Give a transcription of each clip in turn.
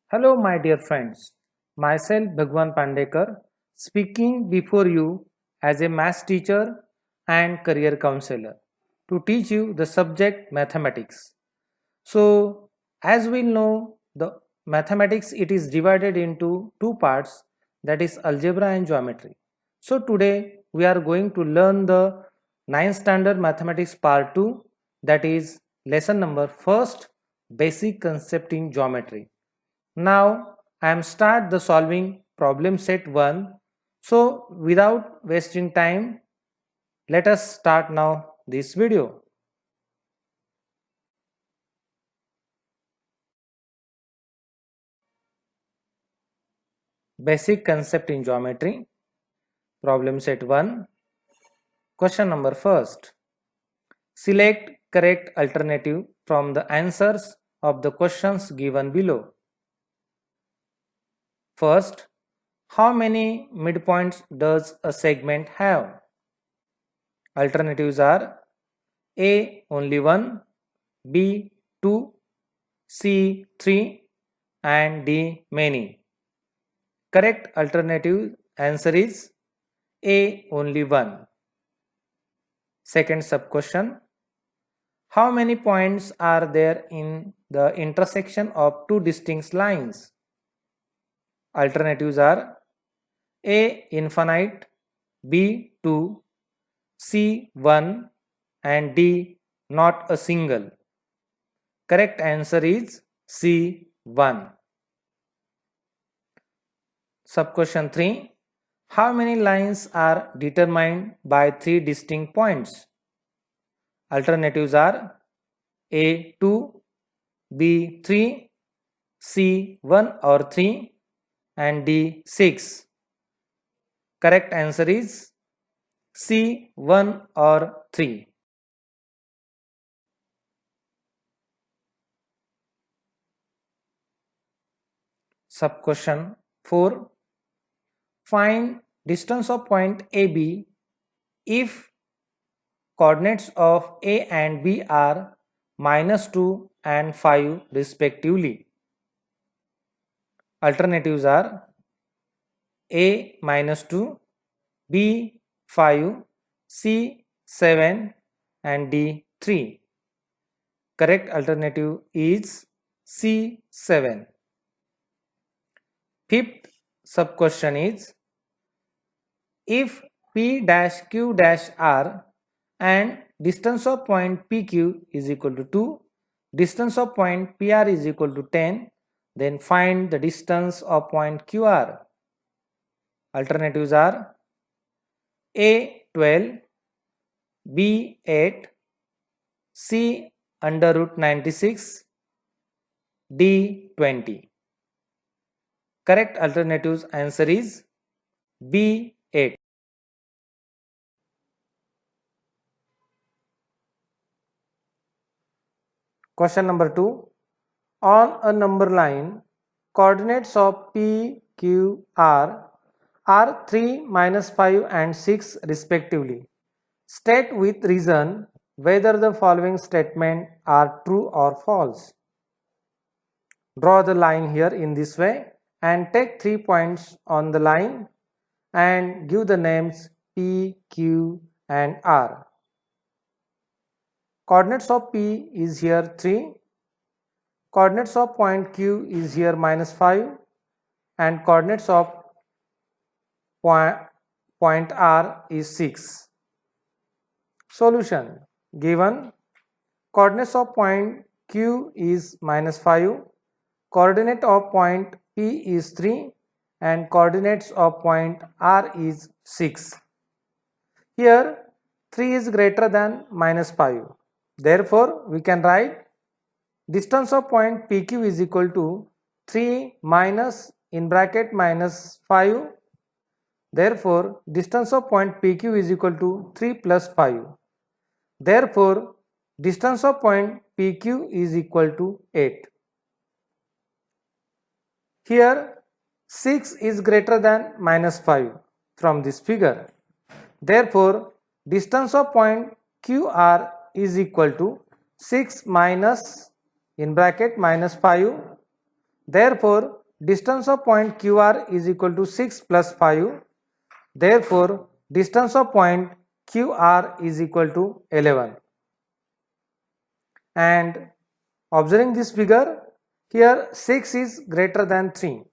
Hello, my dear friends. Myself, Bhagwan Pandekar, speaking before you as a math teacher and career counselor to teach you the subject mathematics. So, as we know, the mathematics it is divided into two parts, that is algebra and geometry. So, today we are going to learn the ninth standard mathematics part 2, that is lesson number first, basic concept in geometry. Now I am start the solving problem set 1. So without wasting time, let us start now this video. Basic concept in geometry. Problem set 1. Question number first. Select correct alternative from the answers of the questions given below. First, how many midpoints does a segment have? Alternatives are A only 1, B 2, C 3 and D many. Correct alternative answer is A only 1. Second sub question. How many points are there in the intersection of two distinct lines? Alternatives are A infinite, B 2, C 1 and D not a single. Correct answer is C 1. Sub-question 3. How many lines are determined by three distinct points? Alternatives are A2, B3, C1 or 3 and D6. Correct answer is C1 or 3. Sub-question 4. Find distance of point AB if coordinates of A and B are -2 and 5 respectively. Alternatives are A -2, B 5, C 7 and D 3. Correct alternative is C 7. Fifth sub question is, if P dash Q dash R and distance of point PQ is equal to 2, distance of point PR is equal to 10, then find the distance of point QR. Alternatives are A 12, B 8, C under root 96, D 20. Correct alternatives answer is B 8. Question number 2. On a number line, coordinates of P, Q, R are 3, -5 and 6 respectively. State with reason whether the following statement are true or false. Draw the line here in this way and take 3 points on the line and give the names P, Q and R. Coordinates of P is here 3, coordinates of point Q is here -5 and coordinates of point R is 6. Solution. Given coordinates of point Q is -5, coordinate of point P is 3 and coordinates of point R is 6. Here 3 is greater than -5. Therefore, we can write distance of point PQ is equal to 3 minus in bracket -5. Therefore, distance of point PQ is equal to 3 plus 5. Therefore, distance of point PQ is equal to 8. Here 6 is greater than -5 from this figure. Therefore, distance of point QR is equal to 6 minus in bracket -5. Therefore, distance of point QR is equal to 6 plus 5. Therefore, distance of point QR is equal to 11. And observing this figure, here 6 is greater than 3.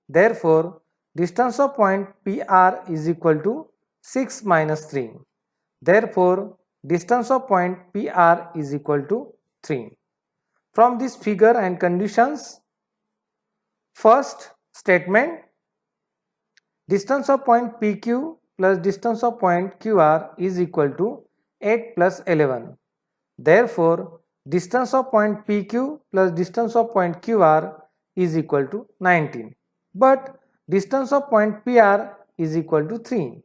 Therefore, distance of point PR is equal to 6 minus 3. Therefore, distance of point PR is equal to 3. From this figure and conditions, first statement, distance of point PQ plus distance of point QR is equal to 8 plus 11. Therefore, distance of point PQ plus distance of point QR is equal to 19. But distance of point PR is equal to 3.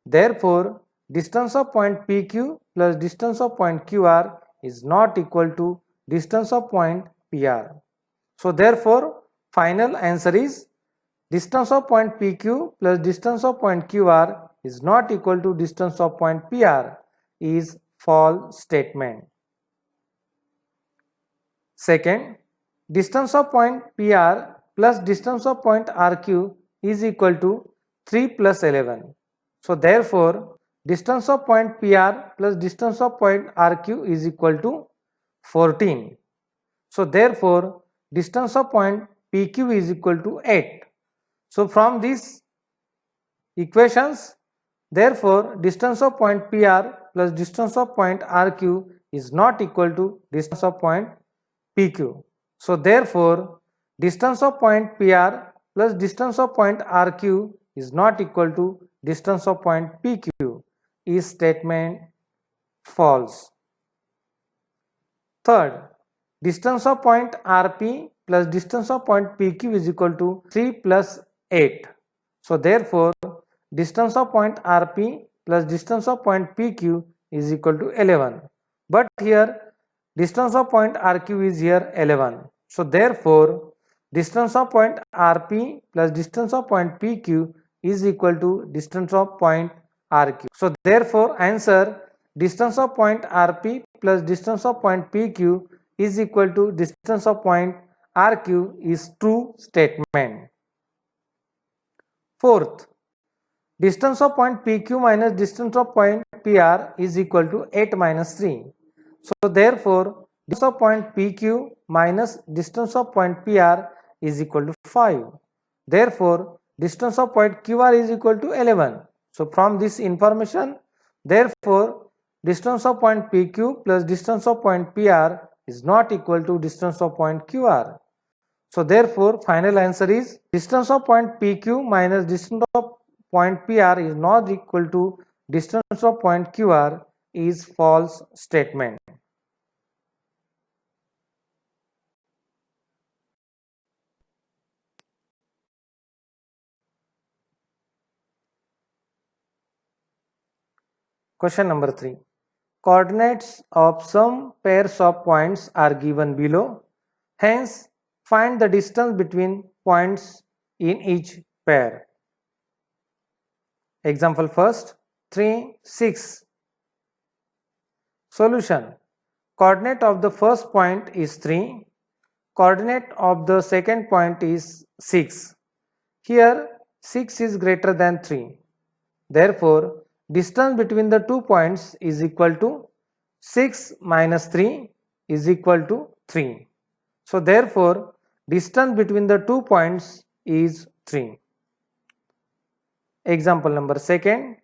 Therefore, distance of point PQ plus distance of point QR is not equal to distance of point PR. So therefore, final answer is distance of point PQ plus distance of point QR is not equal to distance of point PR is false statement. Second, distance of point PR plus distance of point RQ is equal to 3 plus 11. So therefore, distance of point PR plus distance of point RQ is equal to 14. So therefore, distance of point PQ is equal to 8. So from these equations, therefore, distance of point PR plus distance of point RQ is not equal to distance of point PQ. So therefore, distance of point PR plus distance of point RQ is not equal to distance of point PQ is statement false. Third, distance of point RP plus distance of point PQ is equal to 3 plus 8. So therefore, distance of point RP plus distance of point PQ is equal to 11. But here distance of point RQ is here 11. So therefore, distance of point RP plus distance of point PQ is equal to distance of point RQ. So therefore, answer distance of point RP plus distance of point PQ is equal to distance of point RQ is true statement. Fourth, distance of point PQ minus distance of point PR is equal to 8 minus 3. So therefore, distance of point PQ minus distance of point PR is equal to 5. Therefore, distance of point QR is equal to 11. So from this information, therefore, distance of point PQ plus distance of point PR is not equal to distance of point QR. So therefore, final answer is distance of point PQ minus distance of point PR is not equal to distance of point QR is false statement. Question number 3. Coordinates of some pairs of points are given below. Hence, find the distance between points in each pair. Example first, 3, 6. Solution. Coordinate of the first point is 3. Coordinate of the second point is 6. Here 6 is greater than 3. Therefore, distance between the 2 points is equal to 6 minus 3 is equal to 3. So therefore, distance between the 2 points is 3. Example number second,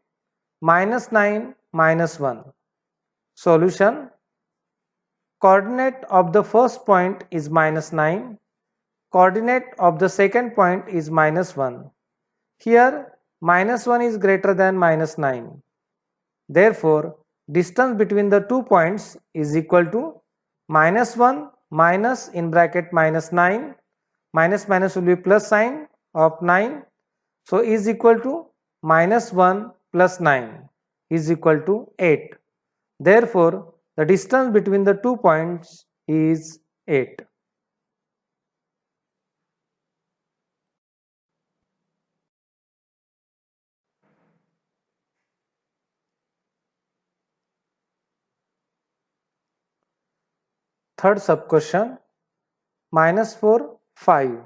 minus 9 minus 1. Solution. Coordinate of the first point is minus 9. Coordinate of the second point is minus 1. Here minus 1 is greater than minus 9. Therefore, distance between the 2 points is equal to minus 1 minus in bracket minus 9. Minus minus will be plus sign of 9. So is equal to minus 1 plus 9 is equal to 8. Therefore, the distance between the 2 points is 8. Third sub question, minus 4, 5.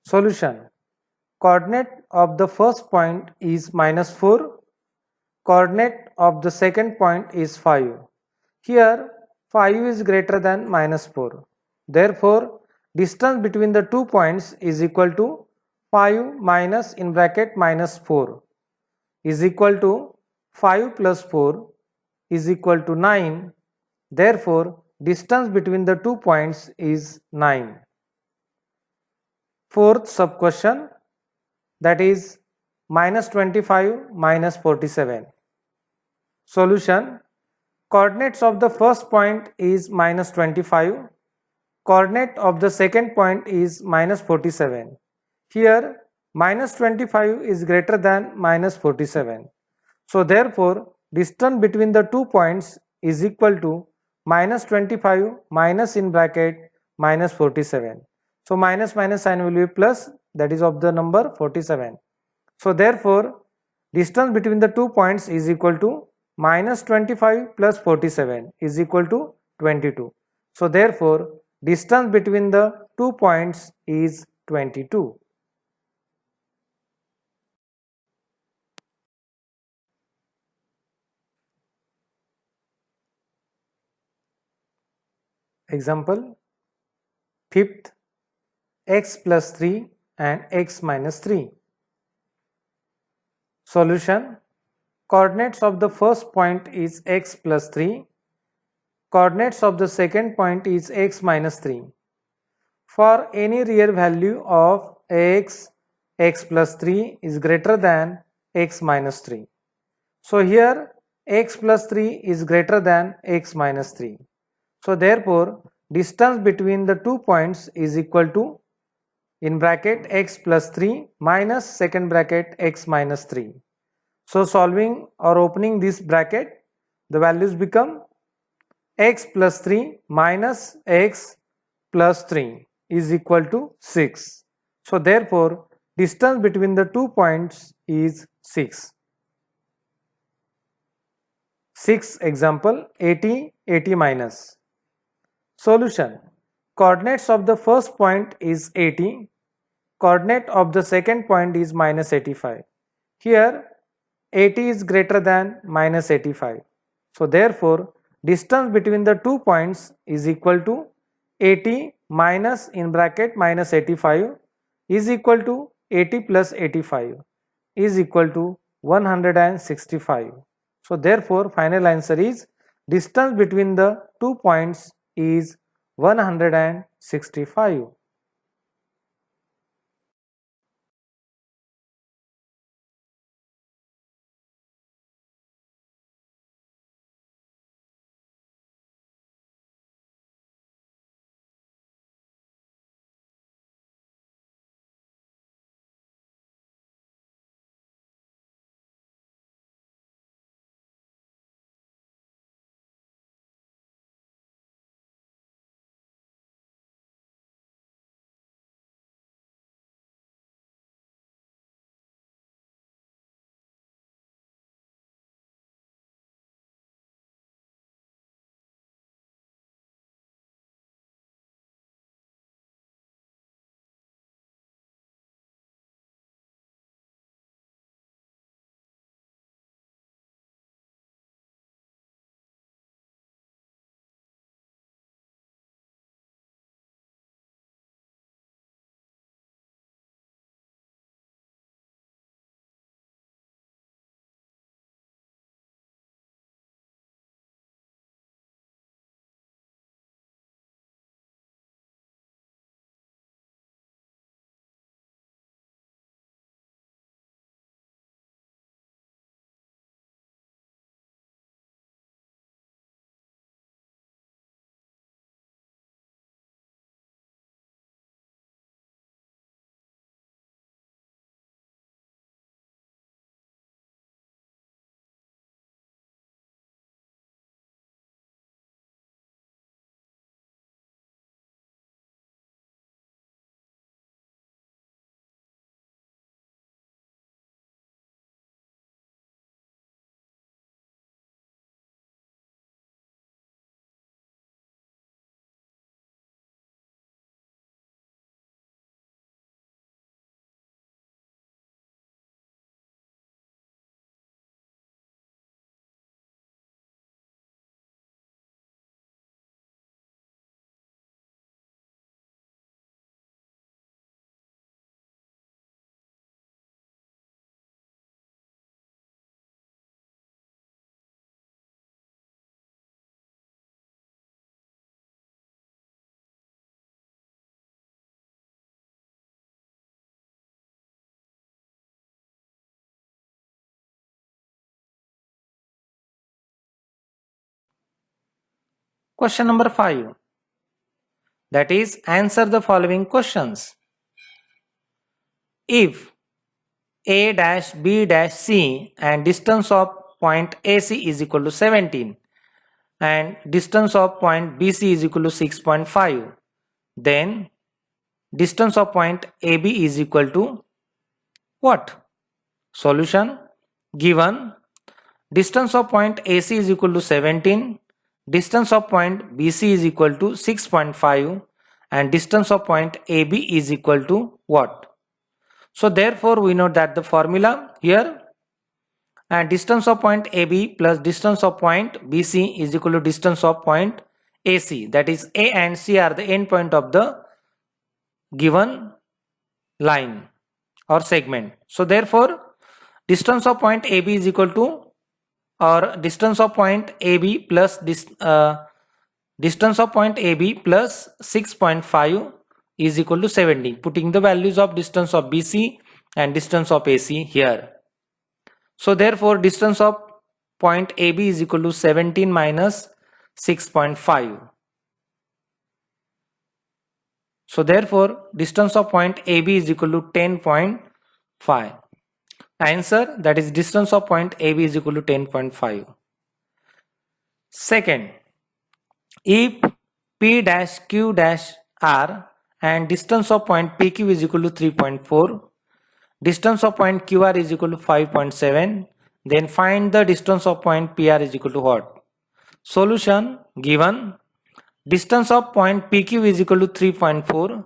Solution. Coordinate of the first point is -4. Coordinate of the second point is 5. Here 5 is greater than -4. Therefore, distance between the 2 points is equal to 5 minus in bracket -4 is equal to 5 plus 4 is equal to 9. Therefore, distance between the 2 points is 9. Fourth sub question, that is -25 minus 47. Solution. Coordinates of the first point is -25. Coordinate of the second point is -47. Here -25 is greater than -47. So therefore, distance between the 2 points is equal to -25 minus in bracket -47. So minus minus sign will be plus, that is of the number 47. So therefore, distance between the 2 points is equal to -25 plus 47 is equal to 22. So therefore, distance between the 2 points is 22. Example, fifth, x plus 3 and x minus 3. Solution. Coordinates of the first point is x plus 3. Coordinates of the second point is x minus 3. For any real value of x, x plus 3 is greater than x minus 3. So here x plus 3 is greater than x minus 3. So therefore, distance between the 2 points is equal to in bracket x plus 3 minus second bracket x minus 3. So solving or opening this bracket, the values become x plus 3 minus x plus 3 is equal to 6. So therefore, distance between the 2 points is 6. Sixth example, 80, 80 minus. Solution. Coordinates of the first point is 80. Coordinate of the second point is -85. Here 80 is greater than -85. So therefore, distance between the 2 points is equal to 80 minus in bracket -85 is equal to 80 plus 85 is equal to 165. So therefore, final answer is distance between the 2 points is 165. Question number 5. That is, answer the following questions. If A dash B dash C and distance of point AC is equal to 17 and distance of point BC is equal to 6.5, then distance of point AB is equal to what? Solution. Given distance of point AC is equal to 17, distance of point BC is equal to 6.5 and distance of point AB is equal to what? So therefore we know that the formula here, and distance of point AB plus distance of point BC is equal to distance of point AC, that is A and C are the end point of the given line or segment. So therefore distance of point AB is equal to, or distance of point AB plus this distance of point AB plus 6.5 is equal to 70, putting the values of distance of BC and distance of AC here. So therefore distance of point AB is equal to 17 minus 6.5. So therefore distance of point AB is equal to 10.5. Answer, that is distance of point AB is equal to 10.5. Second, if P dash Q dash R and distance of point PQ is equal to 3.4, distance of point QR is equal to 5.7, then find the distance of point PR is equal to what? Solution. Given distance of point PQ is equal to 3.4,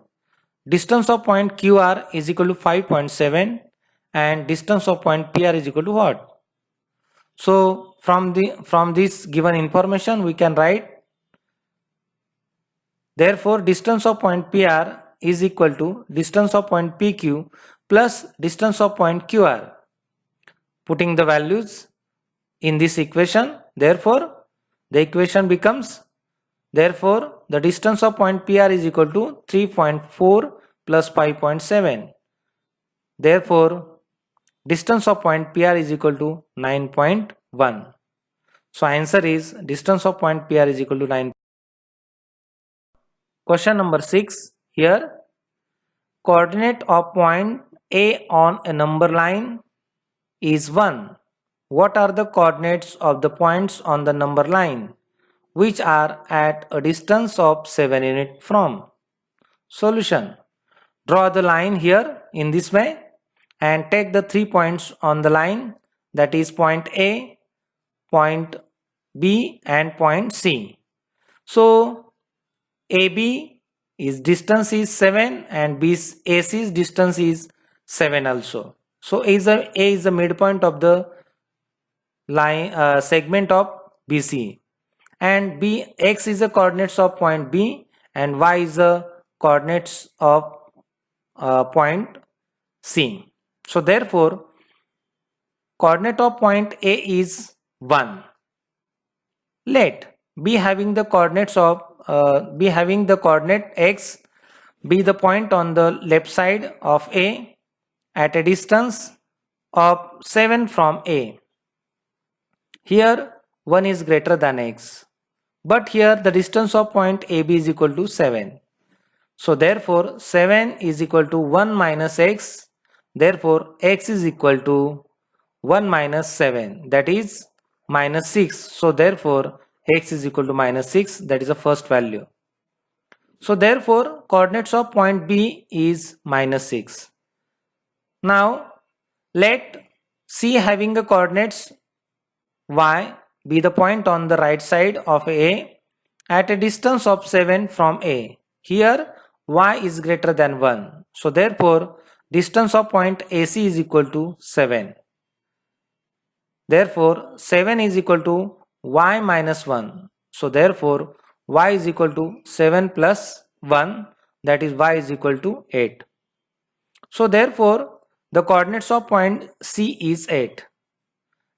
distance of point QR is equal to 5.7 and distance of point PR is equal to what? So from this given information we can write, therefore distance of point PR is equal to distance of point PQ plus distance of point QR. Putting the values in this equation, therefore the equation becomes, therefore the distance of point PR is equal to 3.4 plus 5.7. Therefore distance of point PR is equal to 9.1. So answer is distance of point PR is equal to 9. Question number 6. Here, coordinate of point A on a number line is 1. What are the coordinates of the points on the number line which are at a distance of 7 units from? Solution. Draw the line here in this way and take the 3 points on the line, that is point A, point B and point C. So AB is distance is 7 and AC's distance is 7 also. So A is the midpoint of the line segment of BC, and X is the coordinates of point B and Y is the coordinates of point C. So therefore coordinate of point A is 1. Let B having the coordinates of B having the coordinate X be the point on the left side of A at a distance of 7 from A. Here 1 is greater than X, but here the distance of point AB is equal to 7. So therefore 7 is equal to 1 minus X, therefore X is equal to 1 minus 7, that is minus 6. So therefore X is equal to minus 6, that is the first value. So therefore coordinates of point B is minus 6. Now let C having the coordinates Y be the point on the right side of A at a distance of 7 from A. Here Y is greater than 1. So therefore distance of point AC is equal to 7. Therefore 7 is equal to Y minus 1. So therefore Y is equal to 7 plus 1, that is Y is equal to 8. So therefore the coordinates of point C is 8.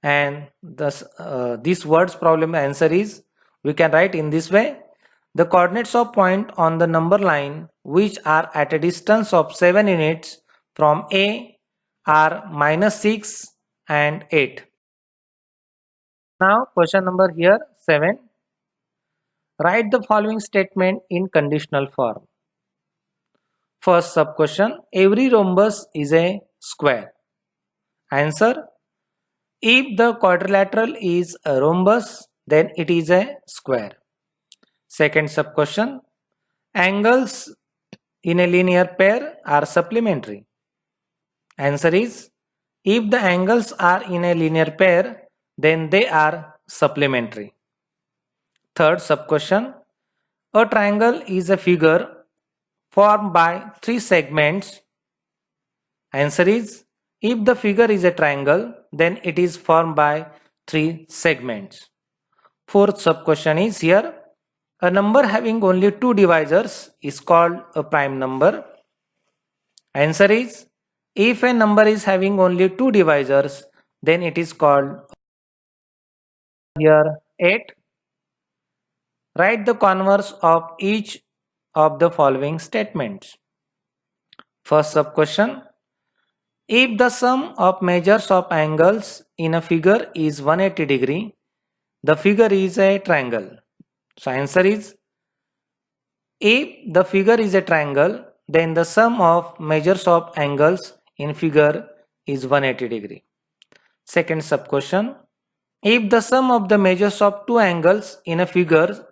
And thus this words problem answer is, we can write in this way: the coordinates of point on the number line which are at a distance of 7 units from A are minus 6 and 8. Now question number here 7. Write the following statement in conditional form. First sub-question, every rhombus is a square. Answer, if the quadrilateral is a rhombus, then it is a square. Second sub-question, angles in a linear pair are supplementary. Answer is, if the angles are in a linear pair, then they are supplementary. Third sub-question, a triangle is a figure formed by three segments. Answer is, if the figure is a triangle, then it is formed by three segments. Fourth sub-question is here, a number having only two divisors is called a prime number. Answer is, if a number is having only two divisors, then it is called here 8. Write the converse of each of the following statements. First sub-question, if the sum of measures of angles in a figure is 180 degree, the figure is a triangle. So answer is, if the figure is a triangle, then the sum of measures of angles in figure is 180 degree. Second sub-question, if the sum of the measures of two angles in a figure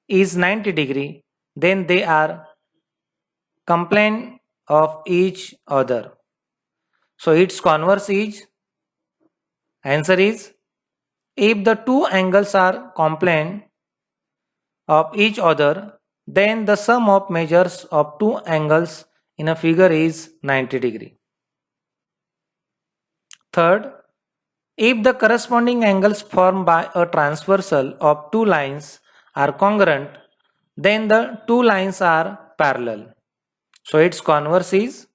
is 90 degree, then they are complement of each other. So its converse is, answer is, if the two angles are complement of each other, then the sum of measures of two angles in a figure is 90 degree. Third, if the corresponding angles formed by a transversal of two lines are congruent, then the two lines are parallel. So its converse is,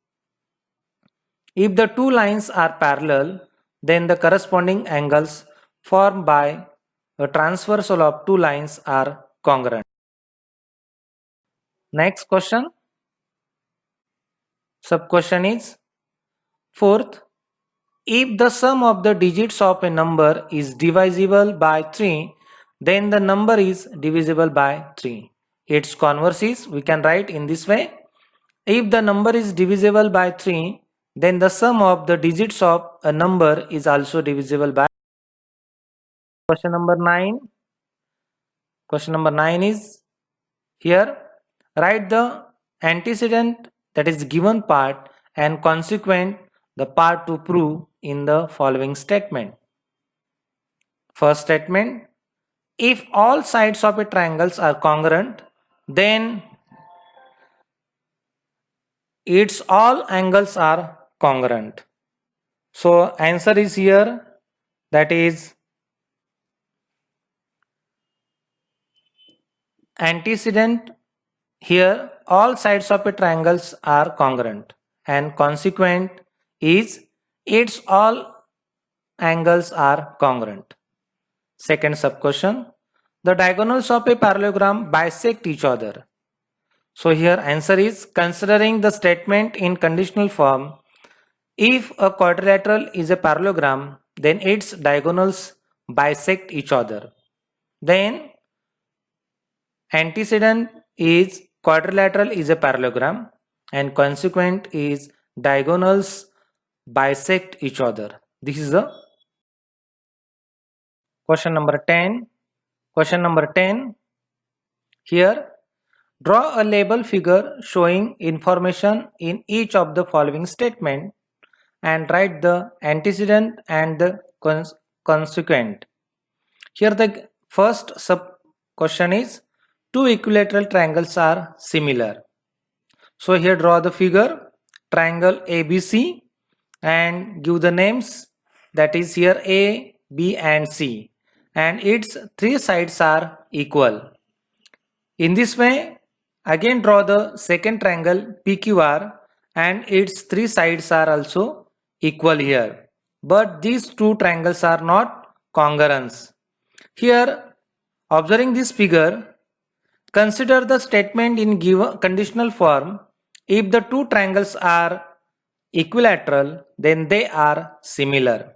if the two lines are parallel, then the corresponding angles formed by a transversal of two lines are congruent. Next question. Sub-question is, fourth, if the sum of the digits of a number is divisible by 3, then the number is divisible by 3. Its converse is, we can write in this way, if the number is divisible by 3, then the sum of the digits of a number is also divisible by. Question number 9. Question number 9 is here, write the antecedent, that is given part, and consequent, the part to prove in the following statement. First statement, if all sides of a triangle are congruent, then its all angles are congruent. So answer is here, that is antecedent, here all sides of a triangle are congruent, and consequent is its all angles are congruent. Second sub-question, the diagonals of a parallelogram bisect each other. So here answer is, considering the statement in conditional form, if a quadrilateral is a parallelogram, then its diagonals bisect each other. Then antecedent is quadrilateral is a parallelogram, and consequent is diagonals bisect each other. This is the question number 10. Question number 10. Here, draw a label figure showing information in each of the following statement and write the antecedent and the consequent. Here the first sub question is, two equilateral triangles are similar. So here draw the figure, triangle ABC, and give the names, that is here A, B and C, and its three sides are equal. In this way, again draw the second triangle PQR and its three sides are also equal here. But these two triangles are not congruent. Here, observing this figure, consider the statement in given conditional form. If the two triangles are equilateral, then they are similar.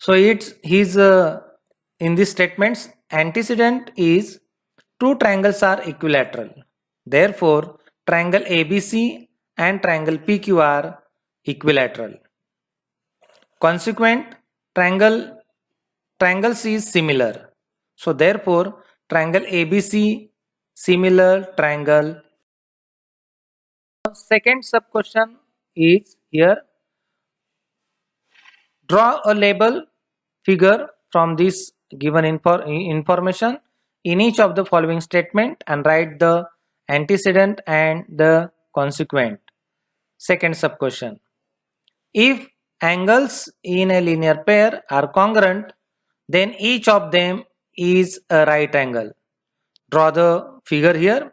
So it's in these statements, antecedent is two triangles are equilateral. Therefore, triangle ABC and triangle PQ are equilateral. Consequent, triangle C is similar. So therefore, triangle ABC similar triangle. Second sub question is here. Draw a label figure from this given information in each of the following statement and write the antecedent and the consequent. Second sub question. If angles in a linear pair are congruent, then each of them is a right angle. Draw the figure here.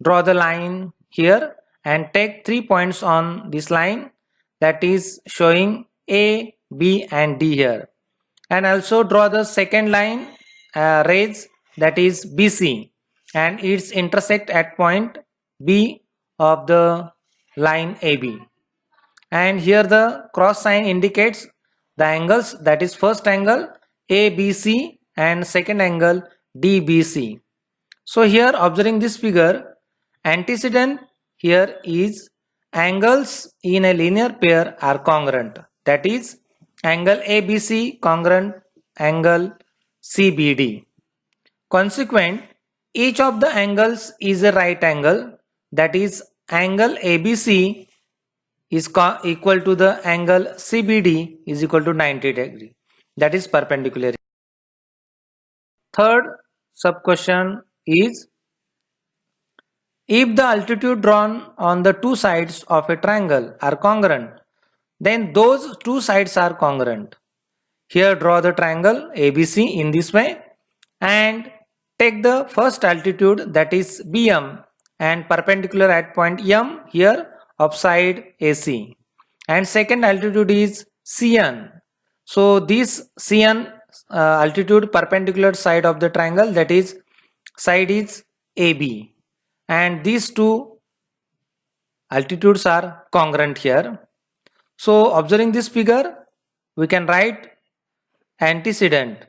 Draw the line here and take 3 points on this line, that is showing A, B and D here. And also draw the second line rays, that is BC, and its intersect at point B of the line AB. And here the cross sign indicates the angles, that is first angle ABC and second angle DBC. So here observing this figure, antecedent here is angles in a linear pair are congruent, that is angle ABC congruent angle CBD. Consequent, each of the angles is a right angle, that is angle ABC is equal to the angle CBD is equal to 90 degree, that is perpendicular. Third sub question is, if the altitude drawn on the two sides of a triangle are congruent, then those two sides are congruent. Here draw the triangle ABC in this way and take the first altitude, that is BM, and perpendicular at point M here of side AC, and second altitude is CN. So this CN altitude perpendicular side of the triangle, that is side is AB, and these two altitudes are congruent here. So observing this figure, we can write antecedent.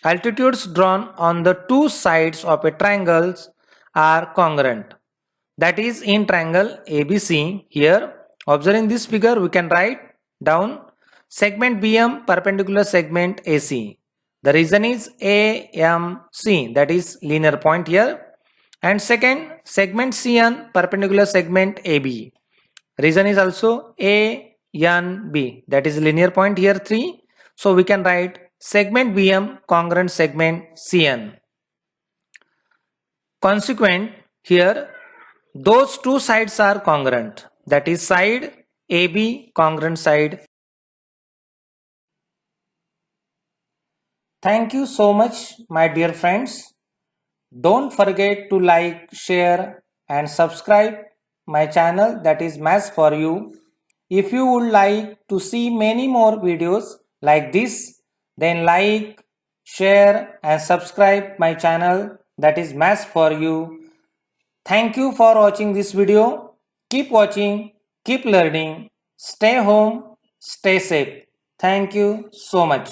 Altitudes drawn on the two sides of a triangle are congruent. That is in triangle ABC here. Observing this figure, we can write down segment BM perpendicular segment AC. The reason is AMC, that is linear point here. And second, segment CN perpendicular segment AB. Reason is also ANB, that is linear point here 3. So we can write segment BM congruent segment CN. Consequent, here those two sides are congruent, that is side AB congruent side. Thank you so much, my dear friends. Don't forget to like, share and subscribe my channel, that is Maths for You. If you would like to see many more videos like this, then like, share and subscribe my channel, that is Maths for You. Thank you for watching this video. Keep watching, keep learning, stay home, stay safe. Thank you so much.